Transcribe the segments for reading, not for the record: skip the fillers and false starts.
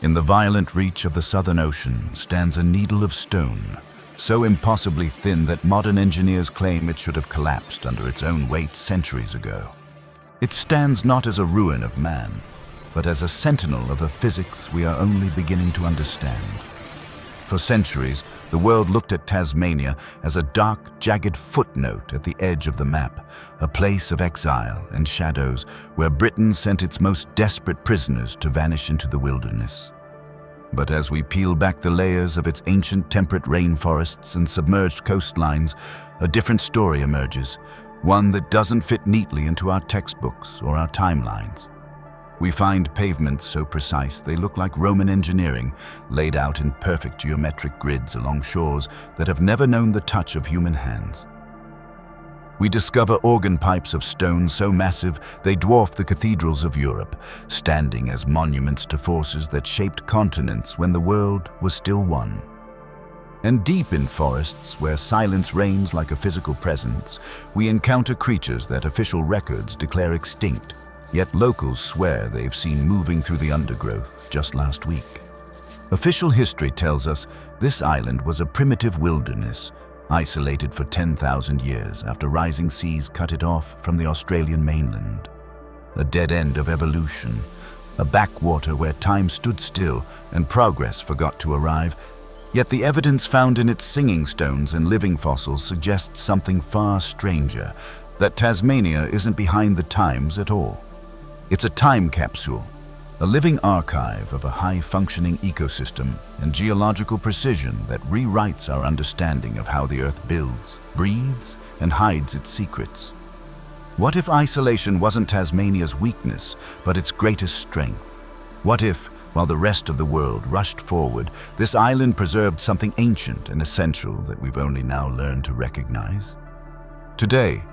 In the violent reach of the Southern Ocean stands a needle of stone, so impossibly thin that modern engineers claim it should have collapsed under its own weight centuries ago. It stands not as a ruin of man, but as a sentinel of a physics we are only beginning to understand. For centuries, the world looked at Tasmania as a dark, jagged footnote at the edge of the map, a place of exile and shadows where Britain sent its most desperate prisoners to vanish into the wilderness. But as we peel back the layers of its ancient temperate rainforests and submerged coastlines, a different story emerges, one that doesn't fit neatly into our textbooks or our timelines. We find pavements so precise they look like Roman engineering, laid out in perfect geometric grids along shores that have never known the touch of human hands. We discover organ pipes of stone so massive they dwarf the cathedrals of Europe, standing as monuments to forces that shaped continents when the world was still one. And deep in forests, where silence reigns like a physical presence, we encounter creatures that official records declare extinct. Yet locals swear they've seen moving through the undergrowth just last week. Official history tells us this island was a primitive wilderness, isolated for 10,000 years after rising seas cut it off from the Australian mainland. A dead end of evolution, a backwater where time stood still and progress forgot to arrive. Yet the evidence found in its singing stones and living fossils suggests something far stranger, that Tasmania isn't behind the times at all. It's a time capsule, a living archive of a high-functioning ecosystem and geological precision that rewrites our understanding of how the Earth builds, breathes, and hides its secrets. What if isolation wasn't Tasmania's weakness, but its greatest strength? What if, while the rest of the world rushed forward, this island preserved something ancient and essential that we've only now learned to recognize? Today,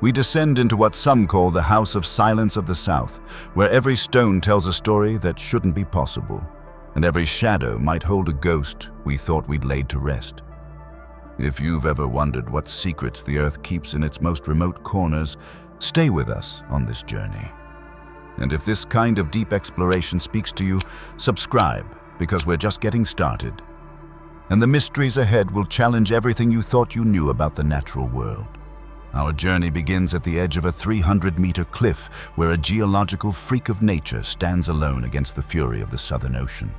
we descend into what some call the House of Silence of the South, where every stone tells a story that shouldn't be possible, and every shadow might hold a ghost we thought we'd laid to rest. If you've ever wondered what secrets the Earth keeps in its most remote corners, stay with us on this journey. And if this kind of deep exploration speaks to you, subscribe, because we're just getting started. And the mysteries ahead will challenge everything you thought you knew about the natural world. Our journey begins at the edge of a 300-meter cliff where a geological freak of nature stands alone against the fury of the Southern Ocean.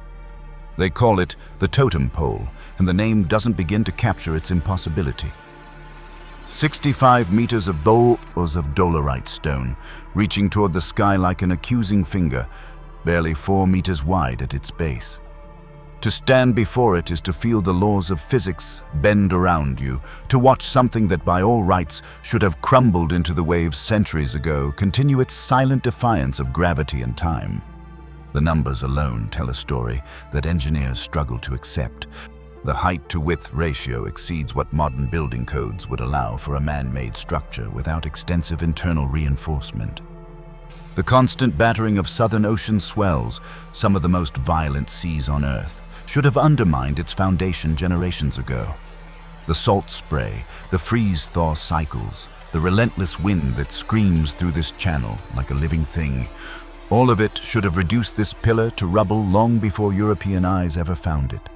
They call it the Totem Pole, and the name doesn't begin to capture its impossibility. 65 meters of boulders of dolerite stone, reaching toward the sky like an accusing finger, barely 4 meters wide at its base. To stand before it is to feel the laws of physics bend around you, to watch something that by all rights should have crumbled into the waves centuries ago continue its silent defiance of gravity and time. The numbers alone tell a story that engineers struggle to accept. The height-to-width ratio exceeds what modern building codes would allow for a man-made structure without extensive internal reinforcement. The constant battering of Southern Ocean swells, some of the most violent seas on Earth, should have undermined its foundation generations ago. The salt spray, the freeze-thaw cycles, the relentless wind that screams through this channel like a living thing, all of it should have reduced this pillar to rubble long before European eyes ever found it.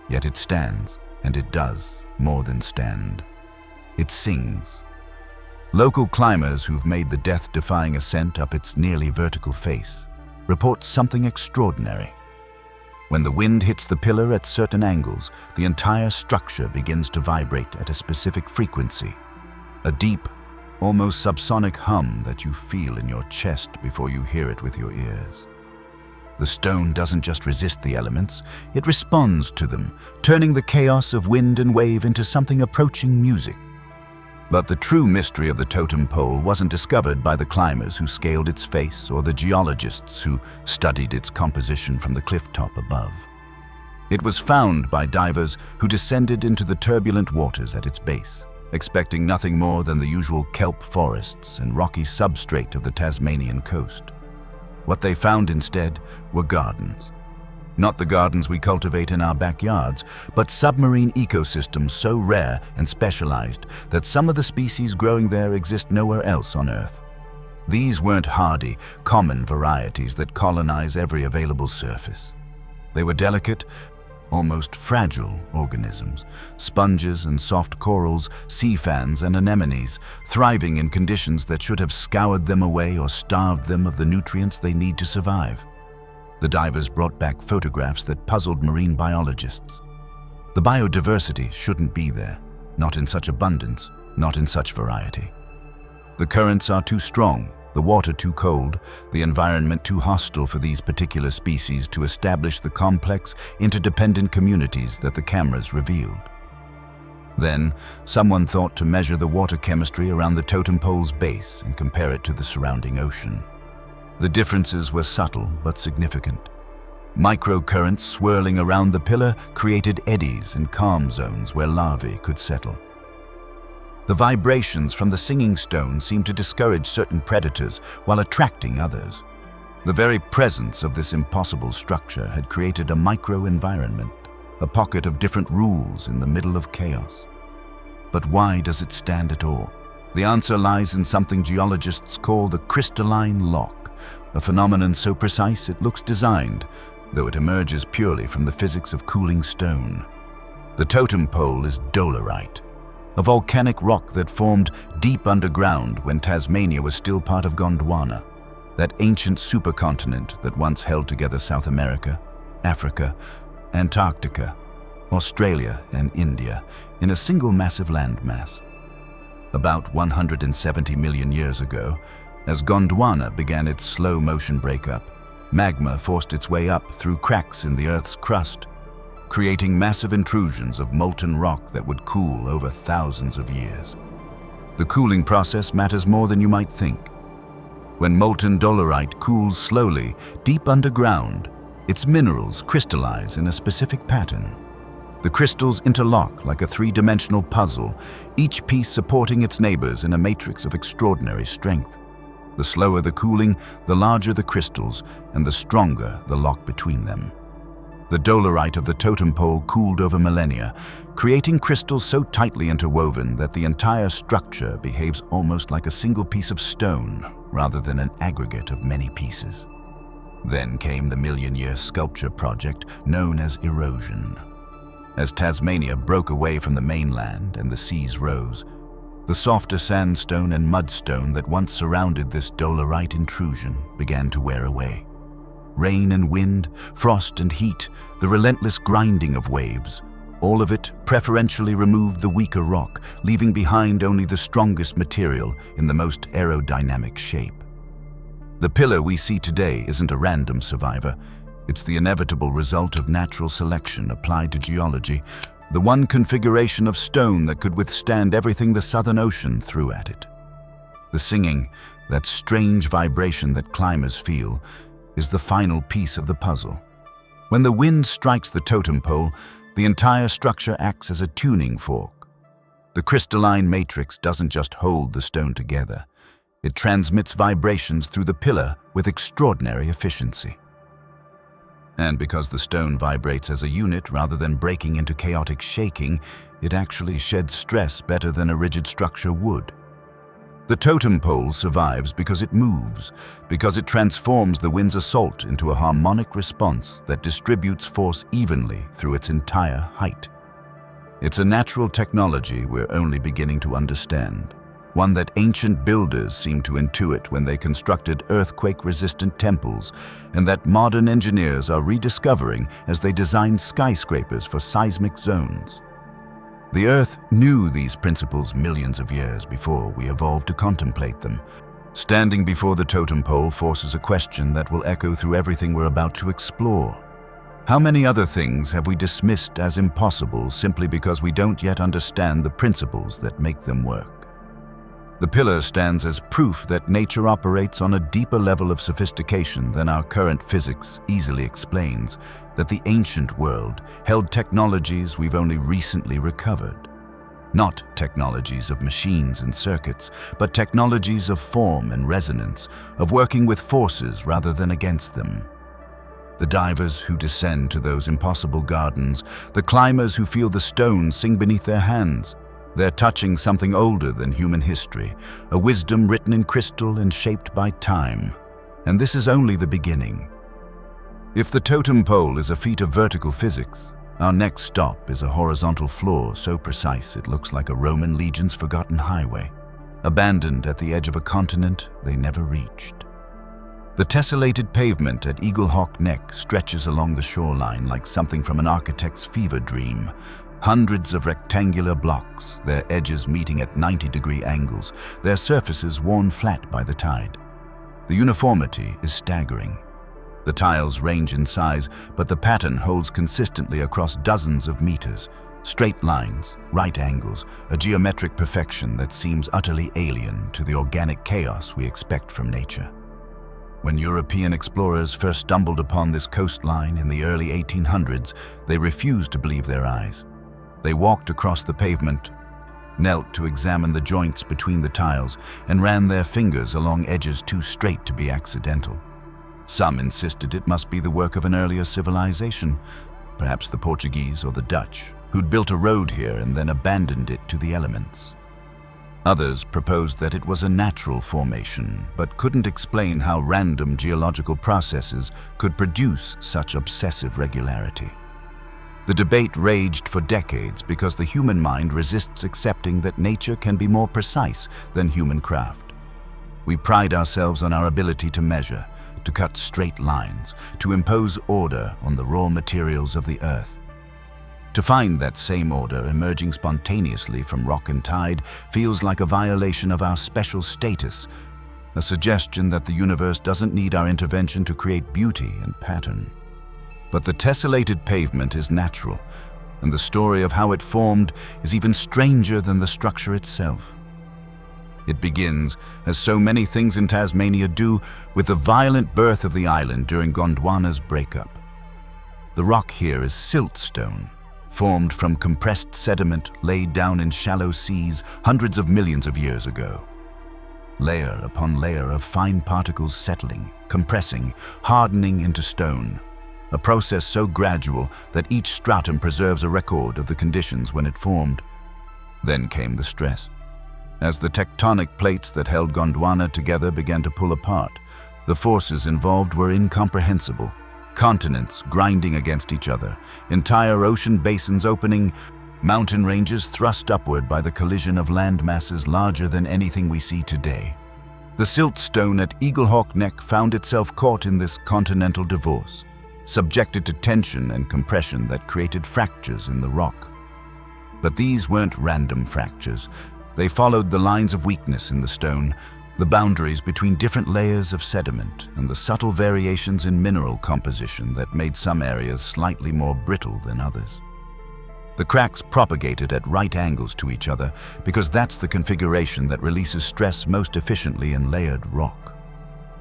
Yet it stands, and it does more than stand. It sings. Local climbers who've made the death-defying ascent up its nearly vertical face report something extraordinary. When the wind hits the pillar at certain angles, the entire structure begins to vibrate at a specific frequency, a deep, almost subsonic hum that you feel in your chest before you hear it with your ears. The stone doesn't just resist the elements, it responds to them, turning the chaos of wind and wave into something approaching music. But the true mystery of the Totem Pole wasn't discovered by the climbers who scaled its face or the geologists who studied its composition from the cliff top above. It was found by divers who descended into the turbulent waters at its base, expecting nothing more than the usual kelp forests and rocky substrate of the Tasmanian coast. What they found instead were gardens. Not the gardens we cultivate in our backyards, but submarine ecosystems so rare and specialized that some of the species growing there exist nowhere else on Earth. These weren't hardy, common varieties that colonize every available surface. They were delicate, almost fragile organisms, sponges and soft corals, sea fans and anemones, thriving in conditions that should have scoured them away or starved them of the nutrients they need to survive. The divers brought back photographs that puzzled marine biologists. The biodiversity shouldn't be there, not in such abundance, not in such variety. The currents are too strong, the water too cold, the environment too hostile for these particular species to establish the complex, interdependent communities that the cameras revealed. Then, someone thought to measure the water chemistry around the Totem Pole's base and compare it to the surrounding ocean. The differences were subtle but significant. Microcurrents swirling around the pillar created eddies and calm zones where larvae could settle. The vibrations from the singing stone seemed to discourage certain predators while attracting others. The very presence of this impossible structure had created a micro-environment, a pocket of different rules in the middle of chaos. But why does it stand at all? The answer lies in something geologists call the crystalline lock, a phenomenon so precise it looks designed, though it emerges purely from the physics of cooling stone. The Totem Pole is dolerite, a volcanic rock that formed deep underground when Tasmania was still part of Gondwana, that ancient supercontinent that once held together South America, Africa, Antarctica, Australia, and India in a single massive landmass. About 170 million years ago, as Gondwana began its slow-motion breakup, magma forced its way up through cracks in the Earth's crust, creating massive intrusions of molten rock that would cool over thousands of years. The cooling process matters more than you might think. When molten dolerite cools slowly, deep underground, its minerals crystallize in a specific pattern. The crystals interlock like a three-dimensional puzzle, each piece supporting its neighbors in a matrix of extraordinary strength. The slower the cooling, the larger the crystals, and the stronger the lock between them. The dolerite of the Totem Pole cooled over millennia, creating crystals so tightly interwoven that the entire structure behaves almost like a single piece of stone rather than an aggregate of many pieces. Then came the million-year sculpture project known as erosion. As Tasmania broke away from the mainland and the seas rose, the softer sandstone and mudstone that once surrounded this dolerite intrusion began to wear away. Rain and wind, frost and heat, the relentless grinding of waves, all of it preferentially removed the weaker rock, leaving behind only the strongest material in the most aerodynamic shape. The pillar we see today isn't a random survivor. It's the inevitable result of natural selection applied to geology, the one configuration of stone that could withstand everything the Southern Ocean threw at it. The singing, that strange vibration that climbers feel, is the final piece of the puzzle. When the wind strikes the Totem Pole, the entire structure acts as a tuning fork. The crystalline matrix doesn't just hold the stone together. It transmits vibrations through the pillar with extraordinary efficiency. And because the stone vibrates as a unit rather than breaking into chaotic shaking, it actually sheds stress better than a rigid structure would. The Totem Pole survives because it moves, because it transforms the wind's assault into a harmonic response that distributes force evenly through its entire height. It's a natural technology we're only beginning to understand, one that ancient builders seemed to intuit when they constructed earthquake-resistant temples, and that modern engineers are rediscovering as they design skyscrapers for seismic zones. The Earth knew these principles millions of years before we evolved to contemplate them. Standing before the Totem Pole forces a question that will echo through everything we're about to explore. How many other things have we dismissed as impossible simply because we don't yet understand the principles that make them work? The pillar stands as proof that nature operates on a deeper level of sophistication than our current physics easily explains, that the ancient world held technologies we've only recently recovered. Not technologies of machines and circuits, but technologies of form and resonance, of working with forces rather than against them. The divers who descend to those impossible gardens, the climbers who feel the stones sing beneath their hands, they're touching something older than human history, a wisdom written in crystal and shaped by time. And this is only the beginning. If the Totem Pole is a feat of vertical physics, our next stop is a horizontal floor so precise it looks like a Roman legion's forgotten highway, abandoned at the edge of a continent they never reached. The tessellated pavement at Eaglehawk Neck stretches along the shoreline like something from an architect's fever dream. Hundreds of rectangular blocks, their edges meeting at 90-degree angles, their surfaces worn flat by the tide. The uniformity is staggering. The tiles range in size, but the pattern holds consistently across dozens of meters. Straight lines, right angles, a geometric perfection that seems utterly alien to the organic chaos we expect from nature. When European explorers first stumbled upon this coastline in the early 1800s, they refused to believe their eyes. They walked across the pavement, knelt to examine the joints between the tiles, and ran their fingers along edges too straight to be accidental. Some insisted it must be the work of an earlier civilization, perhaps the Portuguese or the Dutch, who'd built a road here and then abandoned it to the elements. Others proposed that it was a natural formation, but couldn't explain how random geological processes could produce such obsessive regularity. The debate raged for decades because the human mind resists accepting that nature can be more precise than human craft. We pride ourselves on our ability to measure, to cut straight lines, to impose order on the raw materials of the earth. To find that same order emerging spontaneously from rock and tide feels like a violation of our special status, a suggestion that the universe doesn't need our intervention to create beauty and pattern. But the tessellated pavement is natural, and the story of how it formed is even stranger than the structure itself. It begins, as so many things in Tasmania do, with the violent birth of the island during Gondwana's breakup. The rock here is siltstone, formed from compressed sediment laid down in shallow seas hundreds of millions of years ago. Layer upon layer of fine particles settling, compressing, hardening into stone, a process so gradual that each stratum preserves a record of the conditions when it formed. Then came the stress. As the tectonic plates that held Gondwana together began to pull apart, the forces involved were incomprehensible. Continents grinding against each other, entire ocean basins opening, mountain ranges thrust upward by the collision of land masses larger than anything we see today. The siltstone at Eaglehawk Neck found itself caught in this continental divorce, subjected to tension and compression that created fractures in the rock. But these weren't random fractures. They followed the lines of weakness in the stone, the boundaries between different layers of sediment, and the subtle variations in mineral composition that made some areas slightly more brittle than others. The cracks propagated at right angles to each other because that's the configuration that releases stress most efficiently in layered rock.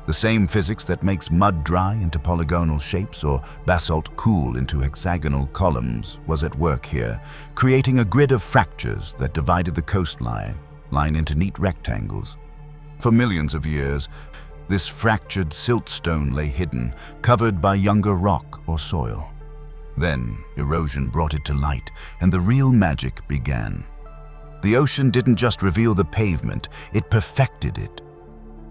The same physics that makes mud dry into polygonal shapes or basalt cool into hexagonal columns was at work here, creating a grid of fractures that divided the coastline into neat rectangles. For millions of years, this fractured siltstone lay hidden, covered by younger rock or soil. Then, erosion brought it to light, and the real magic began. The ocean didn't just reveal the pavement, it perfected it.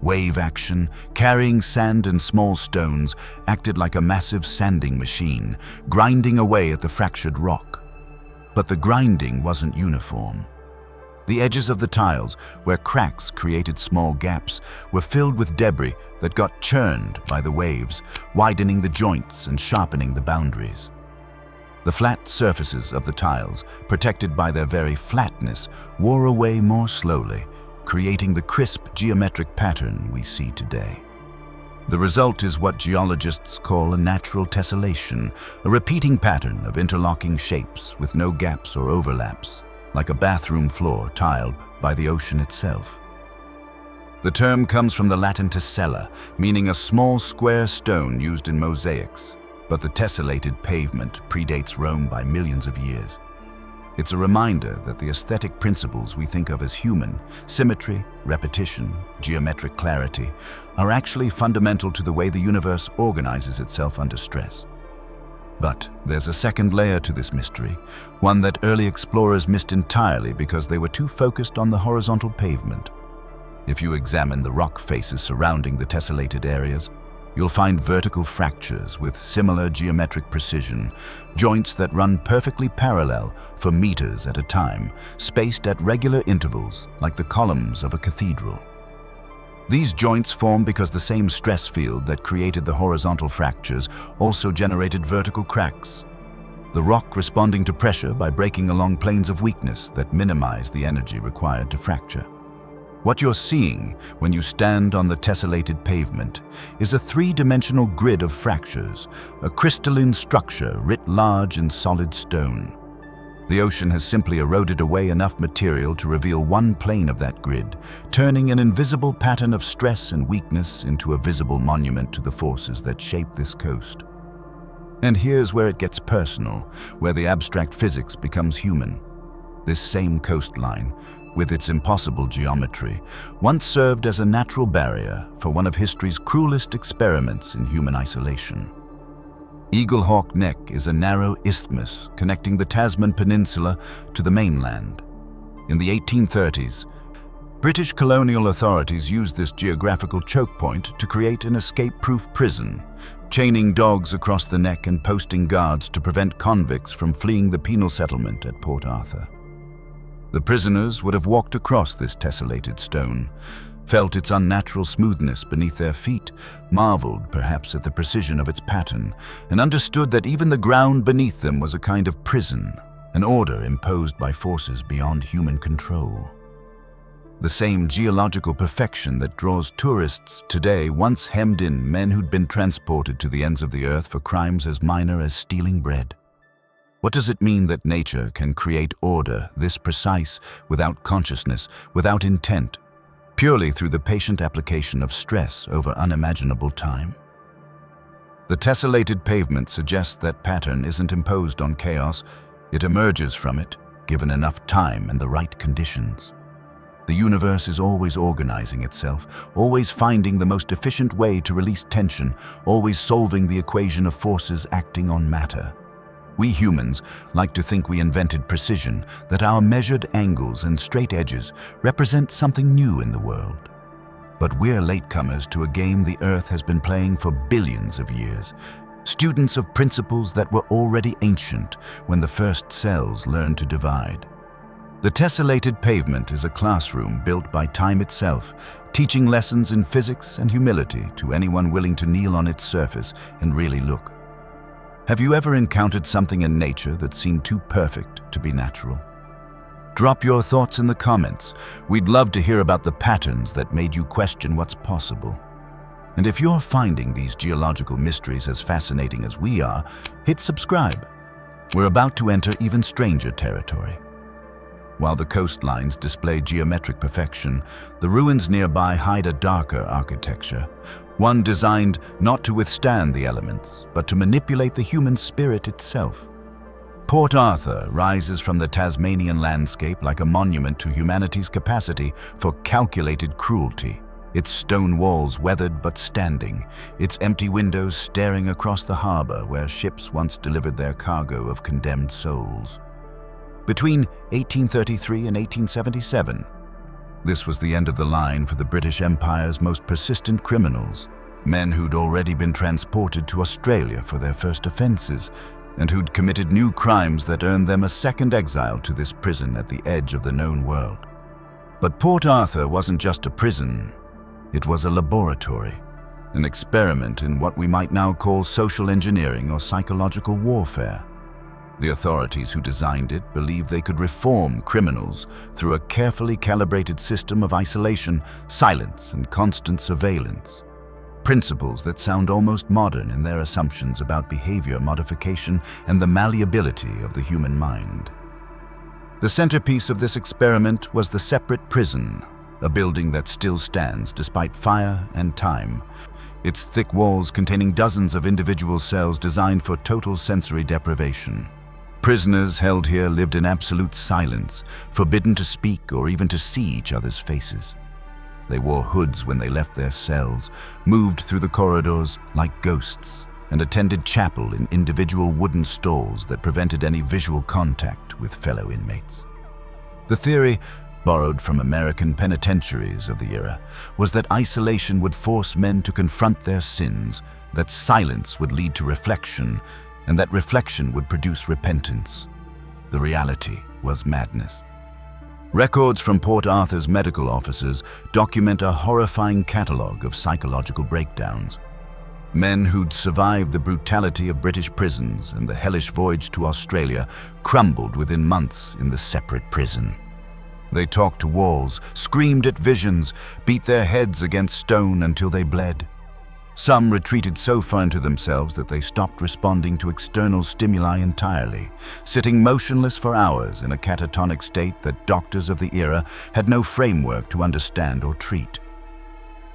Wave action, carrying sand and small stones, acted like a massive sanding machine, grinding away at the fractured rock. But the grinding wasn't uniform. The edges of the tiles, where cracks created small gaps, were filled with debris that got churned by the waves, widening the joints and sharpening the boundaries. The flat surfaces of the tiles, protected by their very flatness, wore away more slowly, creating the crisp geometric pattern we see today. The result is what geologists call a natural tessellation, a repeating pattern of interlocking shapes with no gaps or overlaps, like a bathroom floor tiled by the ocean itself. The term comes from the Latin tessella, meaning a small square stone used in mosaics, but the tessellated pavement predates Rome by millions of years. It's a reminder that the aesthetic principles we think of as human, symmetry, repetition, geometric clarity, are actually fundamental to the way the universe organizes itself under stress. But there's a second layer to this mystery, one that early explorers missed entirely because they were too focused on the horizontal pavement. If you examine the rock faces surrounding the tessellated areas, you'll find vertical fractures with similar geometric precision, joints that run perfectly parallel for meters at a time, spaced at regular intervals like the columns of a cathedral. These joints form because the same stress field that created the horizontal fractures also generated vertical cracks, the rock responding to pressure by breaking along planes of weakness that minimize the energy required to fracture. What you're seeing when you stand on the tessellated pavement is a three-dimensional grid of fractures, a crystalline structure writ large in solid stone. The ocean has simply eroded away enough material to reveal one plane of that grid, turning an invisible pattern of stress and weakness into a visible monument to the forces that shape this coast. And here's where it gets personal, where the abstract physics becomes human. This same coastline, with its impossible geometry, once served as a natural barrier for one of history's cruelest experiments in human isolation. Eaglehawk Neck is a narrow isthmus connecting the Tasman Peninsula to the mainland. In the 1830s, British colonial authorities used this geographical choke point to create an escape-proof prison, chaining dogs across the neck and posting guards to prevent convicts from fleeing the penal settlement at Port Arthur. The prisoners would have walked across this tessellated stone, felt its unnatural smoothness beneath their feet, marveled perhaps at the precision of its pattern, and understood that even the ground beneath them was a kind of prison, an order imposed by forces beyond human control. The same geological perfection that draws tourists today once hemmed in men who'd been transported to the ends of the earth for crimes as minor as stealing bread. What does it mean that nature can create order this precise, without consciousness, without intent, purely through the patient application of stress over unimaginable time? The tessellated pavement suggests that pattern isn't imposed on chaos, it emerges from it, given enough time and the right conditions. The universe is always organizing itself, always finding the most efficient way to release tension, always solving the equation of forces acting on matter. We humans like to think we invented precision, that our measured angles and straight edges represent something new in the world. But we're latecomers to a game the Earth has been playing for billions of years, students of principles that were already ancient when the first cells learned to divide. The tessellated pavement is a classroom built by time itself, teaching lessons in physics and humility to anyone willing to kneel on its surface and really look. Have you ever encountered something in nature that seemed too perfect to be natural? Drop your thoughts in the comments. We'd love to hear about the patterns that made you question what's possible. And if you're finding these geological mysteries as fascinating as we are, hit subscribe. We're about to enter even stranger territory. While the coastlines display geometric perfection, the ruins nearby hide a darker architecture, one designed not to withstand the elements, but to manipulate the human spirit itself. Port Arthur rises from the Tasmanian landscape like a monument to humanity's capacity for calculated cruelty, its stone walls weathered but standing, its empty windows staring across the harbor where ships once delivered their cargo of condemned souls. Between 1833 and 1877, this was the end of the line for the British Empire's most persistent criminals, men who'd already been transported to Australia for their first offenses, and who'd committed new crimes that earned them a second exile to this prison at the edge of the known world. But Port Arthur wasn't just a prison, it was a laboratory, an experiment in what we might now call social engineering or psychological warfare. The authorities who designed it believed they could reform criminals through a carefully calibrated system of isolation, silence, and constant surveillance. Principles that sound almost modern in their assumptions about behavior modification and the malleability of the human mind. The centerpiece of this experiment was the separate prison, a building that still stands despite fire and time, its thick walls containing dozens of individual cells designed for total sensory deprivation. Prisoners held here lived in absolute silence, forbidden to speak or even to see each other's faces. They wore hoods when they left their cells, moved through the corridors like ghosts, and attended chapel in individual wooden stalls that prevented any visual contact with fellow inmates. The theory borrowed from American penitentiaries of the era, was that isolation would force men to confront their sins, that silence would lead to reflection, and that reflection would produce repentance. The reality was madness. Records from Port Arthur's medical offices document a horrifying catalogue of psychological breakdowns. Men who'd survived the brutality of British prisons and the hellish voyage to Australia crumbled within months in the separate prison. They talked to walls, screamed at visions, beat their heads against stone until they bled. Some retreated so far into themselves that they stopped responding to external stimuli entirely, sitting motionless for hours in a catatonic state that doctors of the era had no framework to understand or treat.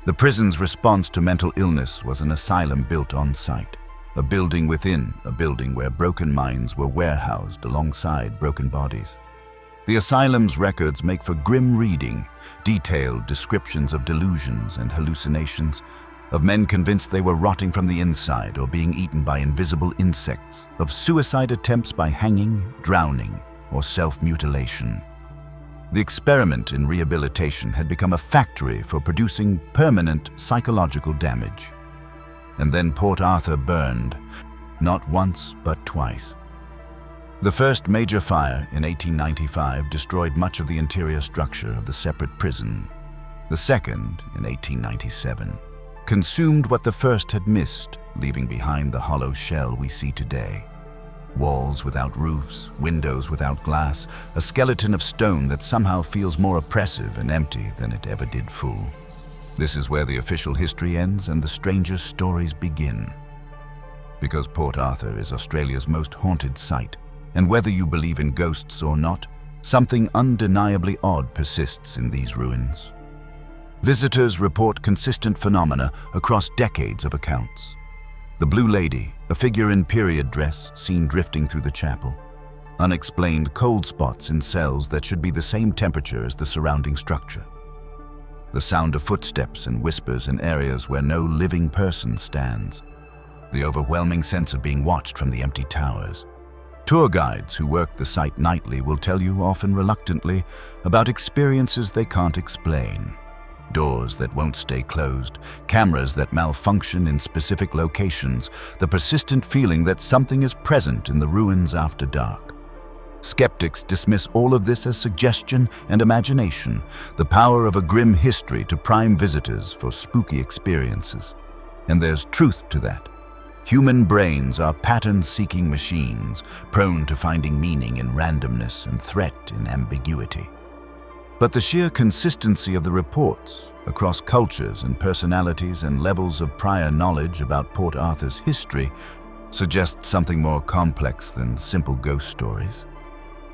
The prison's response to mental illness was an asylum built on site, a building within a building where broken minds were warehoused alongside broken bodies. The asylum's records make for grim reading, detailed descriptions of delusions and hallucinations, of men convinced they were rotting from the inside or being eaten by invisible insects, of suicide attempts by hanging, drowning, or self-mutilation. The experiment in rehabilitation had become a factory for producing permanent psychological damage. And then Port Arthur burned, not once but twice. The first major fire in 1895 destroyed much of the interior structure of the separate prison. The second, in 1897, consumed what the first had missed, leaving behind the hollow shell we see today. Walls without roofs, windows without glass, a skeleton of stone that somehow feels more oppressive and empty than it ever did full. This is where the official history ends and the strangest stories begin. Because Port Arthur is Australia's most haunted site, and whether you believe in ghosts or not, something undeniably odd persists in these ruins. Visitors report consistent phenomena across decades of accounts. The Blue Lady, a figure in period dress seen drifting through the chapel. Unexplained cold spots in cells that should be the same temperature as the surrounding structure. The sound of footsteps and whispers in areas where no living person stands. The overwhelming sense of being watched from the empty towers. Tour guides who work the site nightly will tell you, often reluctantly, about experiences they can't explain. Doors that won't stay closed, cameras that malfunction in specific locations, the persistent feeling that something is present in the ruins after dark. Skeptics dismiss all of this as suggestion and imagination, the power of a grim history to prime visitors for spooky experiences. And there's truth to that. Human brains are pattern-seeking machines, prone to finding meaning in randomness and threat in ambiguity. But the sheer consistency of the reports, across cultures and personalities and levels of prior knowledge about Port Arthur's history, suggests something more complex than simple ghost stories.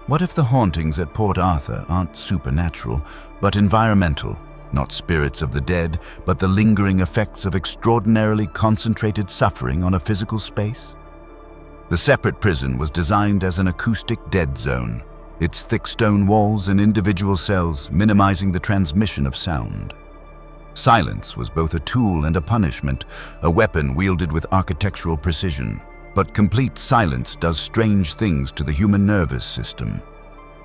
What if the hauntings at Port Arthur aren't supernatural, but environmental? Not spirits of the dead, but the lingering effects of extraordinarily concentrated suffering on a physical space? The separate prison was designed as an acoustic dead zone, its thick stone walls and individual cells minimizing the transmission of sound. Silence was both a tool and a punishment, a weapon wielded with architectural precision. But complete silence does strange things to the human nervous system.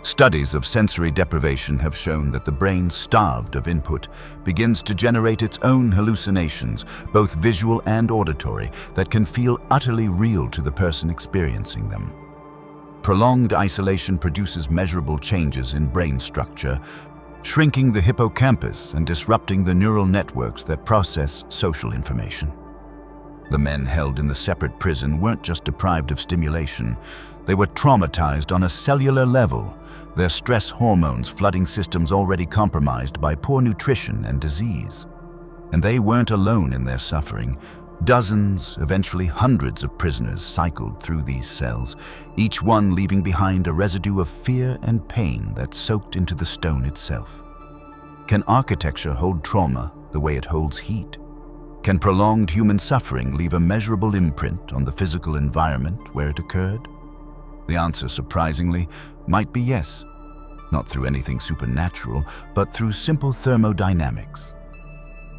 Studies of sensory deprivation have shown that the brain, starved of input, begins to generate its own hallucinations, both visual and auditory, that can feel utterly real to the person experiencing them. Prolonged isolation produces measurable changes in brain structure, shrinking the hippocampus and disrupting the neural networks that process social information. The men held in the separate prison weren't just deprived of stimulation, they were traumatized on a cellular level, their stress hormones flooding systems already compromised by poor nutrition and disease. And they weren't alone in their suffering. Dozens, eventually hundreds of prisoners cycled through these cells, each one leaving behind a residue of fear and pain that soaked into the stone itself. Can architecture hold trauma the way it holds heat? Can prolonged human suffering leave a measurable imprint on the physical environment where it occurred? The answer, surprisingly, might be yes. Not through anything supernatural, but through simple thermodynamics.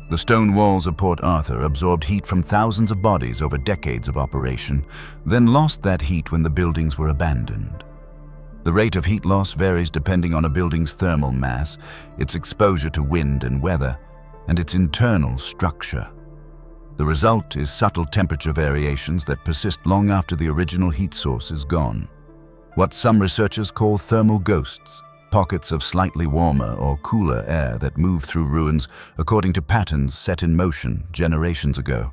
The stone walls of Port Arthur absorbed heat from thousands of bodies over decades of operation, then lost that heat when the buildings were abandoned. The rate of heat loss varies depending on a building's thermal mass, its exposure to wind and weather, and its internal structure. The result is subtle temperature variations that persist long after the original heat source is gone. What some researchers call thermal ghosts, pockets of slightly warmer or cooler air that move through ruins according to patterns set in motion generations ago.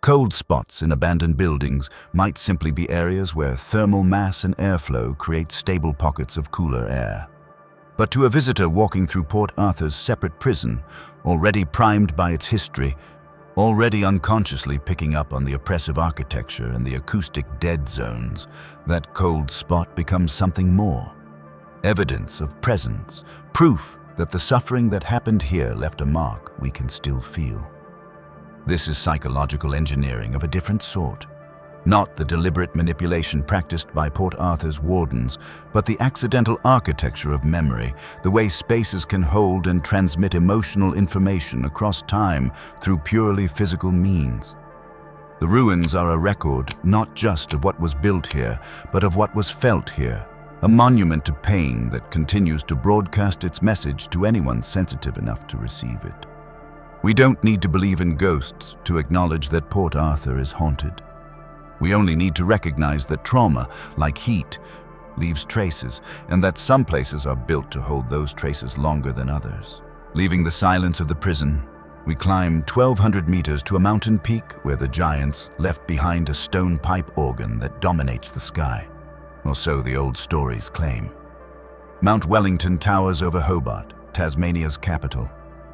Cold spots in abandoned buildings might simply be areas where thermal mass and airflow create stable pockets of cooler air. But to a visitor walking through Port Arthur's separate prison, already primed by its history, already unconsciously picking up on the oppressive architecture and the acoustic dead zones, that cold spot becomes something more. Evidence of presence, proof that the suffering that happened here left a mark we can still feel. This is psychological engineering of a different sort. Not the deliberate manipulation practiced by Port Arthur's wardens, but the accidental architecture of memory, the way spaces can hold and transmit emotional information across time through purely physical means. The ruins are a record not just of what was built here, but of what was felt here, a monument to pain that continues to broadcast its message to anyone sensitive enough to receive it. We don't need to believe in ghosts to acknowledge that Port Arthur is haunted. We only need to recognize that trauma, like heat, leaves traces, and that some places are built to hold those traces longer than others. Leaving the silence of the prison, we climb 1,200 meters to a mountain peak where the giants left behind a stone pipe organ that dominates the sky. Or so the old stories claim. Mount Wellington towers over Hobart, Tasmania's capital,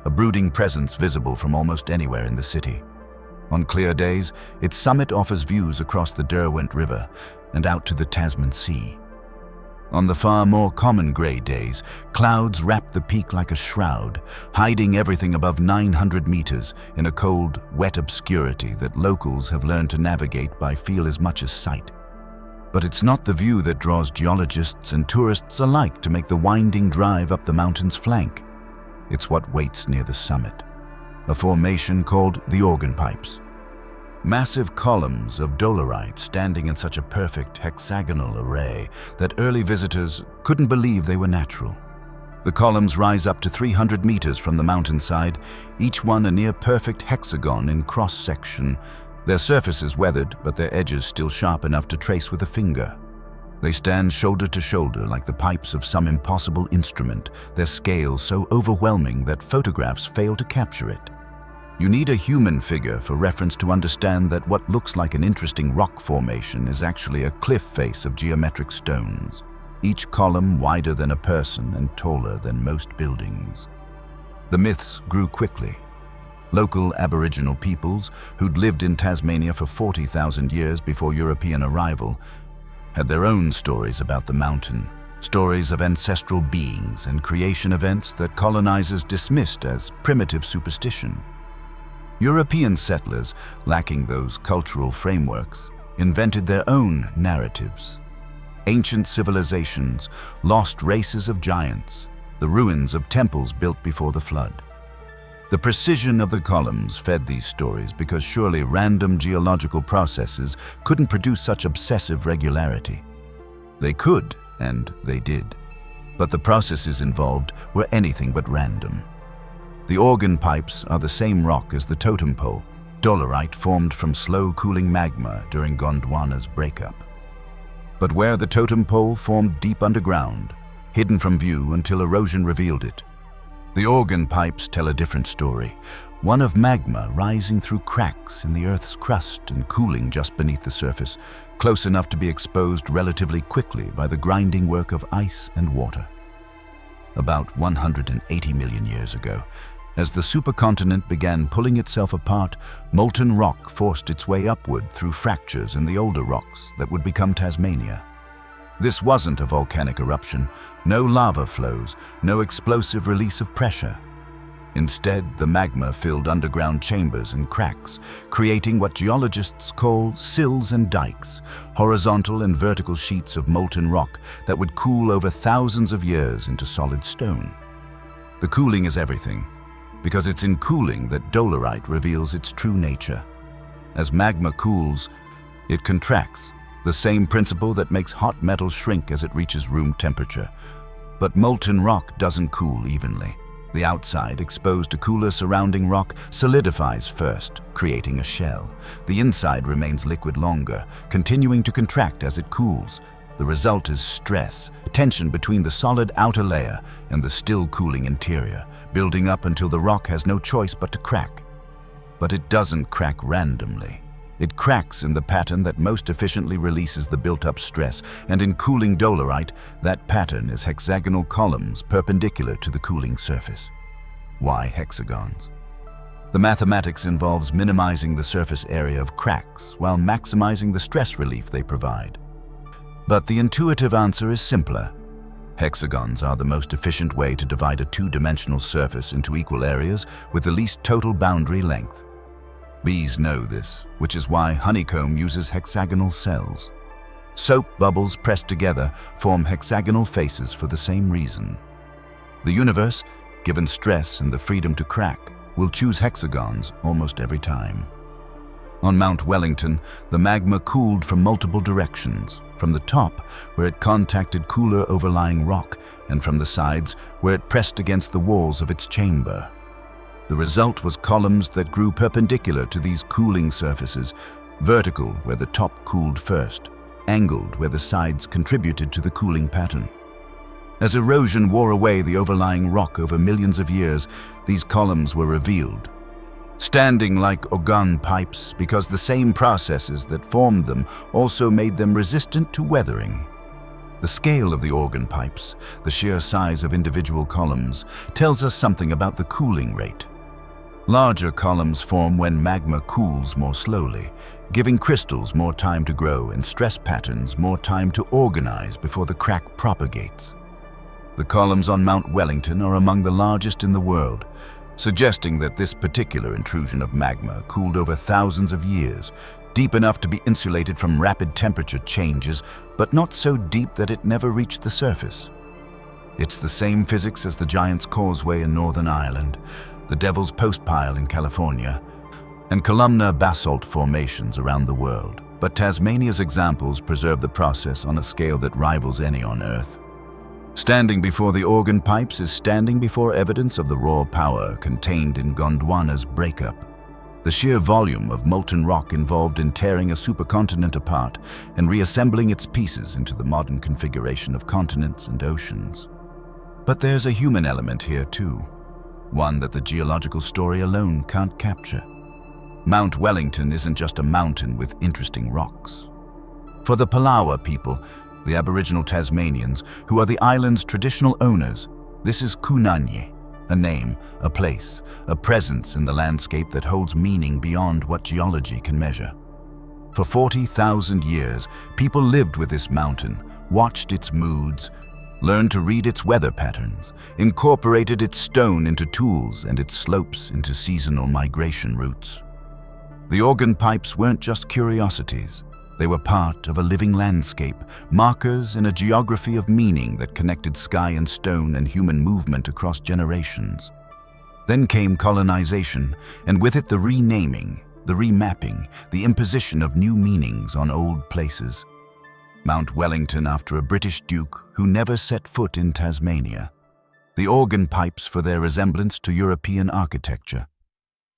a brooding presence visible from almost anywhere in the city. On clear days, its summit offers views across the Derwent River and out to the Tasman Sea. On the far more common grey days, clouds wrap the peak like a shroud, hiding everything above 900 meters in a cold, wet obscurity that locals have learned to navigate by feel as much as sight. But it's not the view that draws geologists and tourists alike to make the winding drive up the mountain's flank. It's what waits near the summit, a formation called the organ pipes. Massive columns of dolerite standing in such a perfect hexagonal array that early visitors couldn't believe they were natural. The columns rise up to 300 meters from the mountainside, each one a near-perfect hexagon in cross-section. Their surfaces weathered, but their edges still sharp enough to trace with a finger. They stand shoulder to shoulder like the pipes of some impossible instrument, their scale so overwhelming that photographs fail to capture it. You need a human figure for reference to understand that what looks like an interesting rock formation is actually a cliff face of geometric stones, each column wider than a person and taller than most buildings. The myths grew quickly. Local Aboriginal peoples, who'd lived in Tasmania for 40,000 years before European arrival, had their own stories about the mountain, stories of ancestral beings and creation events that colonizers dismissed as primitive superstition. European settlers, lacking those cultural frameworks, invented their own narratives. Ancient civilizations, lost races of giants, the ruins of temples built before the flood. The precision of the columns fed these stories because surely random geological processes couldn't produce such obsessive regularity. They could, and they did. But the processes involved were anything but random. The organ pipes are the same rock as the Totem Pole, dolerite formed from slow-cooling magma during Gondwana's breakup. But where the Totem Pole formed deep underground, hidden from view until erosion revealed it, the organ pipes tell a different story, one of magma rising through cracks in the Earth's crust and cooling just beneath the surface, close enough to be exposed relatively quickly by the grinding work of ice and water. About 180 million years ago, as the supercontinent began pulling itself apart, molten rock forced its way upward through fractures in the older rocks that would become Tasmania. This wasn't a volcanic eruption, no lava flows, no explosive release of pressure. Instead, the magma filled underground chambers and cracks, creating what geologists call sills and dikes, horizontal and vertical sheets of molten rock that would cool over thousands of years into solid stone. The cooling is everything, because it's in cooling that dolerite reveals its true nature. As magma cools, it contracts, the same principle that makes hot metal shrink as it reaches room temperature. But molten rock doesn't cool evenly. The outside, exposed to cooler surrounding rock, solidifies first, creating a shell. The inside remains liquid longer, continuing to contract as it cools. The result is stress, tension between the solid outer layer and the still cooling interior, building up until the rock has no choice but to crack. But it doesn't crack randomly. It cracks in the pattern that most efficiently releases the built-up stress, and in cooling dolerite, that pattern is hexagonal columns perpendicular to the cooling surface. Why hexagons? The mathematics involves minimizing the surface area of cracks while maximizing the stress relief they provide. But the intuitive answer is simpler. Hexagons are the most efficient way to divide a two-dimensional surface into equal areas with the least total boundary length. Bees know this, which is why honeycomb uses hexagonal cells. Soap bubbles pressed together form hexagonal faces for the same reason. The universe, given stress and the freedom to crack, will choose hexagons almost every time. On Mount Wellington, the magma cooled from multiple directions, from the top, where it contacted cooler overlying rock, and from the sides, where it pressed against the walls of its chamber. The result was columns that grew perpendicular to these cooling surfaces, vertical where the top cooled first, angled where the sides contributed to the cooling pattern. As erosion wore away the overlying rock over millions of years, these columns were revealed, standing like organ pipes because the same processes that formed them also made them resistant to weathering. The scale of the organ pipes, the sheer size of individual columns, tells us something about the cooling rate. Larger columns form when magma cools more slowly, giving crystals more time to grow and stress patterns more time to organize before the crack propagates. The columns on Mount Wellington are among the largest in the world, suggesting that this particular intrusion of magma cooled over thousands of years, deep enough to be insulated from rapid temperature changes, but not so deep that it never reached the surface. It's the same physics as the Giant's Causeway in Northern Ireland, the Devil's Postpile in California, and columnar basalt formations around the world. But Tasmania's examples preserve the process on a scale that rivals any on Earth. Standing before the organ pipes is standing before evidence of the raw power contained in Gondwana's breakup. The sheer volume of molten rock involved in tearing a supercontinent apart and reassembling its pieces into the modern configuration of continents and oceans. But there's a human element here too, one that the geological story alone can't capture. Mount Wellington isn't just a mountain with interesting rocks. For the Palawa people, the Aboriginal Tasmanians, who are the island's traditional owners, this is Kunanye, a name, a place, a presence in the landscape that holds meaning beyond what geology can measure. For 40,000 years, people lived with this mountain, watched its moods, learned to read its weather patterns, incorporated its stone into tools and its slopes into seasonal migration routes. The organ pipes weren't just curiosities. They were part of a living landscape, markers in a geography of meaning that connected sky and stone and human movement across generations. Then came colonization, and with it the renaming, the remapping, the imposition of new meanings on old places. Mount Wellington after a British duke who never set foot in Tasmania. The organ pipes for their resemblance to European architecture.